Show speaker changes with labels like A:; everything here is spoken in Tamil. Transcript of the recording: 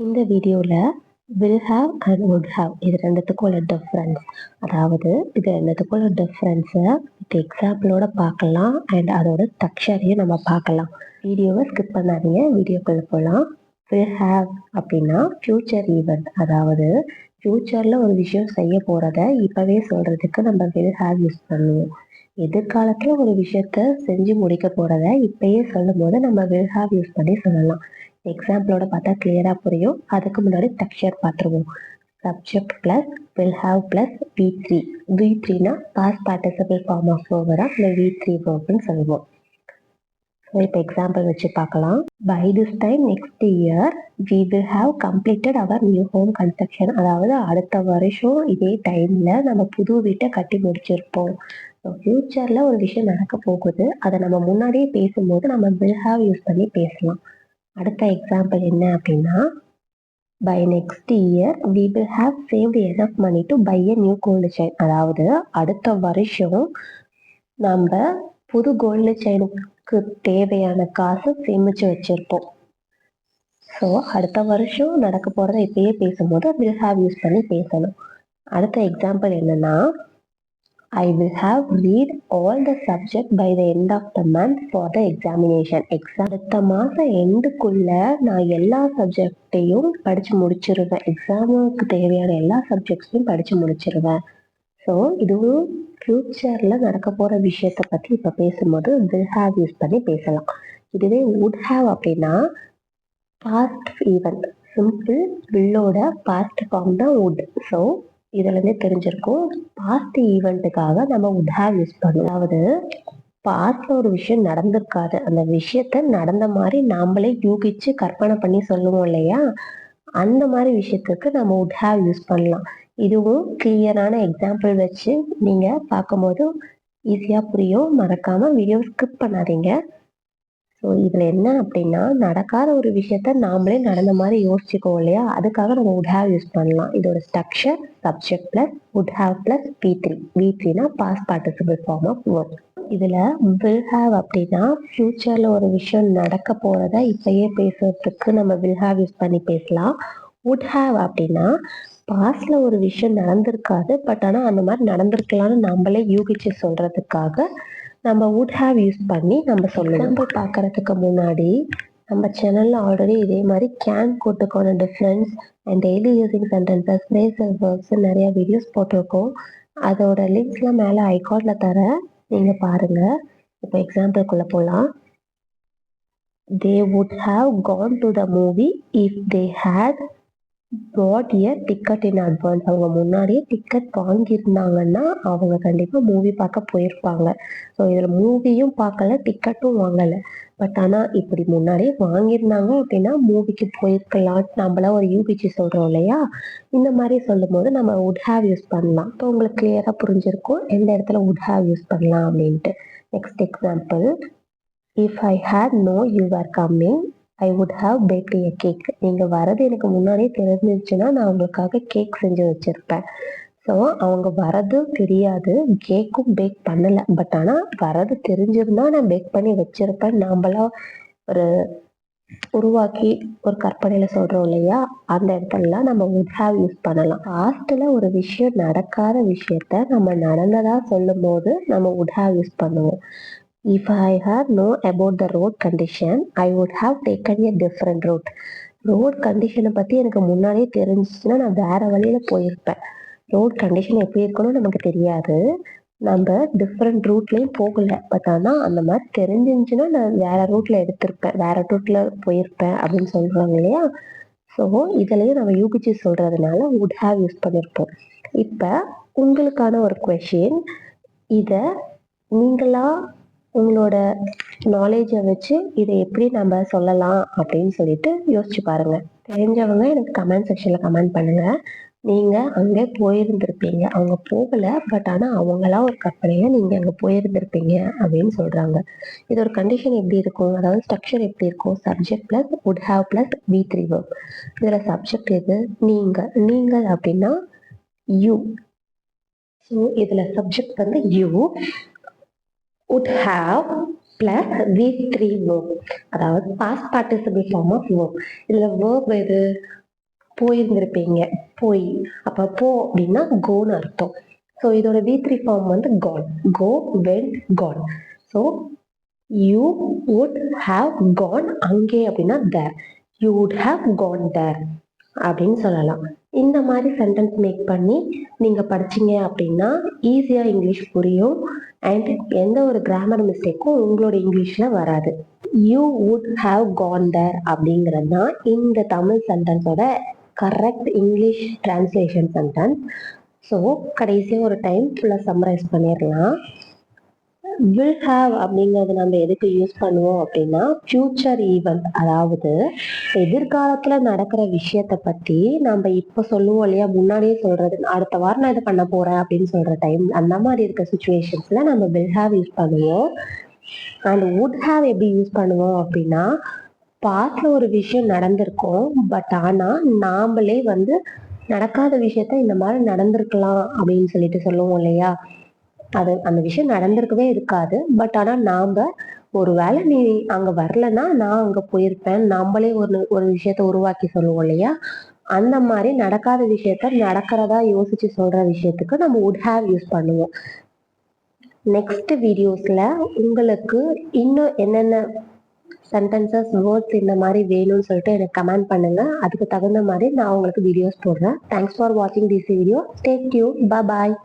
A: இந்த வீடியோவில் will have and would have இது ரெண்டுத்துக்கும் உள்ள டிஃப்ரென்ஸ், அதாவது இது ரெண்டுத்துக்கும் உள்ள டிஃப்ரென்ஸை வித் எக்ஸாம்பிளோட பார்க்கலாம் அண்ட் அதோட ஸ்ட்ரக்சரையும் நம்ம பார்க்கலாம். வீடியோவை ஸ்கிப் பண்ணாதீங்க, வீடியோக்குள்ளே போகலாம். will have அப்படின்னா ஃப்யூச்சர் ஈவெண்ட், அதாவது ஃப்யூச்சரில் ஒரு விஷயம் செய்ய போகிறத இப்போவே சொல்கிறதுக்கு நம்ம will have யூஸ் பண்ணுவோம். எதிர்காலத்தில் ஒரு விஷயத்த செஞ்சு முடிக்க போகிறத இப்பயே சொல்லும் போது நம்ம will have யூஸ் பண்ணி சொல்லலாம். எக்ஸாம்பிளோட பார்த்தா கிளியராக புரியும். அதுக்கு முன்னாடி ஸ்ட்ரக்சர் பார்த்துருவோம். Subject plus will have plus V3. V3னா பாஸ்ட் பார்ட்டிசிபிள் ஃபார்ம் ஆஃப் வேர்பரா இல்லை V3 வேர்ப்னு சொல்லுவோம். ஸோ இப்போ எக்ஸாம்பிள் வச்சு பார்க்கலாம். By this time next year we will have completed our new home construction. அதாவது அடுத்த வருஷம் இதே டைமில் நம்ம புது வீட்டை கட்டி முடிச்சிருப்போம். ஸோ ஃப்யூச்சரில் ஒரு விஷயம் நடக்க போகுது, அதை நம்ம முன்னாடியே பேசும்போது நம்ம will have யூஸ் பண்ணி பேசலாம். அடுத்த எக்ஸாம்பிள் என்ன அப்படின்னா, by next year we will have saved enough money to buy a new gold chain. அதாவது அடுத்த வருஷம் நம்ம புது கோல்டு செயினுக்கு தேவையான காசு சேமிச்சு வச்சிருப்போம். ஸோ அடுத்த வருஷம் நடக்க போகிறத இப்பயே பேசும்போது will have யூஸ் பண்ணி பேசணும். அடுத்த எக்ஸாம்பிள் என்னன்னா, I will have read all the subject by the end of the month for the examination. அடுத்த மாதம் எண்டுக்குள்ள நான் எல்லா சப்ஜெக்டையும் படித்து முடிச்சிருவேன். எக்ஸாமுக்கு தேவையான எல்லா சப்ஜெக்ட்ஸையும் படித்து முடிச்சிருவேன். ஸோ இதுவும் ஃப்யூச்சரில் நடக்க போகிற விஷயத்தை பற்றி இப்போ பேசும்போது will have யூஸ் பண்ணி பேசலாம். இதுவே would have அப்படின்னா பாஸ்ட் ஈவெண்ட், சிம்பிள் willோட பாஸ்ட் ஃபார்ம் தான் would. ஸோ இதுலேருந்தே தெரிஞ்சிருக்கும், பாஸ்ட் ஈவெண்ட்டுக்காக நம்ம would have யூஸ் பண்ணுவோம். அதாவது பாஸ்ட்ல ஒரு விஷயம் நடந்திருக்காது, அந்த விஷயத்த நடந்த மாதிரி நாமளே யூகிச்சு கற்பனை பண்ணி சொல்லுவோம் இல்லையா, அந்த மாதிரி விஷயத்துக்கு நம்ம would have யூஸ் பண்ணலாம். இதுவும் கிளியரான எக்ஸாம்பிள் வச்சு நீங்கள் பார்க்கும்போது ஈஸியாக புரியும். மறக்காமல் வீடியோ ஸ்கிப் பண்ணாதீங்க. ஸோ இதில் என்ன அப்படின்னா, நடக்காத ஒரு விஷயத்த நாமளே நடந்த மாதிரி யோசிச்சுக்கோம் இல்லையா, அதுக்காக நம்ம would have யூஸ் பண்ணலாம். இதோட structure subject plus would have plus V3. V3னா past participle form of verb. இதில் will have அப்படின்னா ஃப்யூச்சரில் ஒரு விஷயம் நடக்க போகிறத இப்பயே பேசுறதுக்கு நம்ம will have யூஸ் பண்ணி பேசலாம். would have அப்படின்னா பாஸ்டில் ஒரு விஷயம் நடந்திருக்காது, பட் ஆனால் அந்த மாதிரி நடந்திருக்கலான்னு நம்மளே யூகிச்சு சொல்கிறதுக்காக நம்ம would have யூஸ் பண்ணி நம்ம சொல்லலாம். எக்ஸாம்பிள் பார்க்கறதுக்கு முன்னாடி நம்ம சேனலில் ஆல்ரெடி இதே மாதிரி கேன் கோட்டுக்கான difference and daily using sentences, phrasal verbs நிறைய வீடியோஸ் போட்டிருக்கோம். அதோட லிங்க்ஸ்லாம் மேலே ஐகார்டில் தரேன், நீங்கள் பாருங்கள். இப்போ எக்ஸாம்பிளுக்குள்ளே போகலாம். They would have gone to the movie if they had bought a ticket in advance. அவங்க முன்னாடியே டிக்கெட் வாங்கியிருந்தாங்கன்னா அவங்க கண்டிப்பாக மூவி பார்க்க போயிருப்பாங்க. ஸோ இதில் மூவியும் பார்க்கல, டிக்கெட்டும் வாங்கலை, பட் ஆனால் இப்படி முன்னாடியே வாங்கியிருந்தாங்க அப்படின்னா மூவிக்கு போயிருக்கலாம் நம்மளா ஒரு யூபிசி சொல்கிறோம் இல்லையா, இந்த மாதிரி சொல்லும் போது நம்ம would have யூஸ் பண்ணலாம். இப்போ உங்களுக்கு கிளியராக புரிஞ்சிருக்கும் எந்த இடத்துல would have யூஸ் பண்ணலாம் அப்படின்ட்டு. Next example, if I had known you were coming I would have baked a cake. நீங்கள் வரது எனக்கு முன்னாடியே தெரிஞ்சிருச்சுன்னா நான் உங்களுக்காக கேக் செஞ்சு வச்சுருப்பேன். ஸோ அவங்க வரது தெரியாது, கேக்கும் பேக் பண்ணலை, பட் ஆனால் வரது தெரிஞ்சிருந்தா நான் பேக் பண்ணி வச்சுருப்பேன். நாம்பளாம் ஒரு உருவாக்கி ஒரு கற்பனையில் சொல்கிறோம் இல்லையா, அந்த இடத்துலலாம் நம்ம would have யூஸ் பண்ணலாம். பாஸ்ட்டில் ஒரு விஷயம் நடக்காத விஷயத்த நம்ம நடந்ததாக சொல்லும் போது நம்ம would have யூஸ் பண்ணுவோம். If I had known about the road condition, I would have taken a different route. Road கண்டிஷனை பற்றி எனக்கு முன்னாடியே தெரிஞ்சிச்சுன்னா நான் வேறு வழியில் போயிருப்பேன். ரோட் கண்டிஷன் எப்படி இருக்கணும் நமக்கு தெரியாது, நம்ம டிஃப்ரெண்ட் ரூட்லேயும் போகலை, பட் ஆனால் அந்த மாதிரி தெரிஞ்சிருந்துச்சுன்னா நான் வேறு ரூட்டில் எடுத்திருப்பேன், வேறு ரூட்டில் போயிருப்பேன் அப்படின்னு சொல்கிறாங்க இல்லையா. ஸோ இதுலேயும் நம்ம யூகிச்சு சொல்கிறதுனால would have யூஸ் பண்ணியிருப்போம். இப்போ உங்களுக்கான ஒரு கொஷின், இதை நீங்களா உங்களோட நாலேஜை வச்சு இதை எப்படி நம்ம சொல்லலாம் அப்படின்னு சொல்லிட்டு யோசிச்சு பாருங்க. தெரிஞ்சவங்க எனக்கு கமெண்ட் செக்ஷனில் கமெண்ட் பண்ணுங்க. நீங்கள் அங்கே போயிருந்திருப்பீங்க, அவங்க போகலை, பட் ஆனால் அவங்களா ஒரு கற்பனையில் நீங்கள் அங்கே போயிருந்திருப்பீங்க அப்படின்னு சொல்கிறாங்க. இது ஒரு கண்டிஷன் எப்படி இருக்கும், அதாவது ஸ்ட்ரக்சர் எப்படி இருக்கும், subject plus would have plus V3 verb. இதில் சப்ஜெக்ட் எது, நீங்கள். நீங்கள் அப்படின்னா யூ. ஸோ இதில் சப்ஜெக்ட் வந்து you, would have plus V3 verb, அதாவது past participle form of verb. இதில் verb எது, போயிருந்திருப்பீங்க, போய். அப்ப போ அப்படின்னா கோன்னு அர்த்தம். ஸோ இதோட V3 ஃபார்ம் வந்து gone. Go, went, gone. So you would have gone அங்கே அப்படின்னா there. You would have gone there அப்படின்னு சொல்லலாம். இந்த மாதிரி சென்டென்ஸ் மேக் பண்ணி நீங்க படிச்சீங்க அப்படின்னா ஈஸியா இங்கிலீஷ் புரியும் அண்ட் எந்த ஒரு கிராமர் மிஸ்டேக்கும் உங்களோட இங்கிலீஷ்ல வராது. You would have gone there அப்படிங்கிறது தான் இந்த தமிழ் சென்டென்ஸோட correct English translation sentence. So கடைசியாக ஒரு டைம் ஃபுல்லாக சம்மரைஸ் பண்ணிடலாம். வில் ஹாவ் அப்படிங்கிறது நம்ம எதுக்கு யூஸ் பண்ணுவோம் அப்படின்னா ஃபியூச்சர் ஈவெண்ட், அதாவது எதிர்காலத்துல நடக்கிற விஷயத்த பத்தி நம்ம இப்ப சொல்லுவோம் இல்லையா, முன்னாடியே சொல்றது, அடுத்த வாரம் நான் இதை பண்ண போறேன் அப்படின்னு சொல்ற டைம், அந்த மாதிரி இருக்க சுச்சுவேஷன்ஸ்ல நம்ம வில் ஹாவ் யூஸ் பண்ணுவோம். அண்ட் வுட் ஹாவ் எப்படி யூஸ் பண்ணுவோம் அப்படின்னா பாஸ்ட்ல ஒரு விஷயம் நடந்திருக்கும், பட் ஆனா நாமளே வந்து நடக்காத விஷயத்த இந்த மாதிரி நடந்திருக்கலாம் அப்படின்னு சொல்லிட்டு சொல்லுவோம் இல்லையா, அது அந்த விஷயம் நடந்திருக்கவே இருக்காது, பட் ஆனா நாம ஒருவேளை நீ அங்க வரலன்னா நான் அங்க போயிருப்பேன், நம்மளே ஒரு விஷயத்த உருவாக்கி சொல்லுவோம் இல்லையா, அந்த மாதிரி நடக்காத விஷயத்த நடக்கிறதா யோசிச்சு சொல்ற விஷயத்துக்கு நம்ம வுட் ஹாவ் யூஸ் பண்ணுவோம். நெக்ஸ்ட் வீடியோஸ்ல உங்களுக்கு இன்னும் என்னென்ன சென்டென்சஸ், வேர்ட்ஸ் இந்த மாதிரி வேணும்னு சொல்லிட்டு எனக்கு கமெண்ட் பண்ணுங்க. அதுக்கு தகுந்த மாதிரி நான் உங்களுக்கு வீடியோஸ் போடுறேன். தேங்க்ஸ் ஃபார் வாட்சிங் this video. Stay tune. Bye.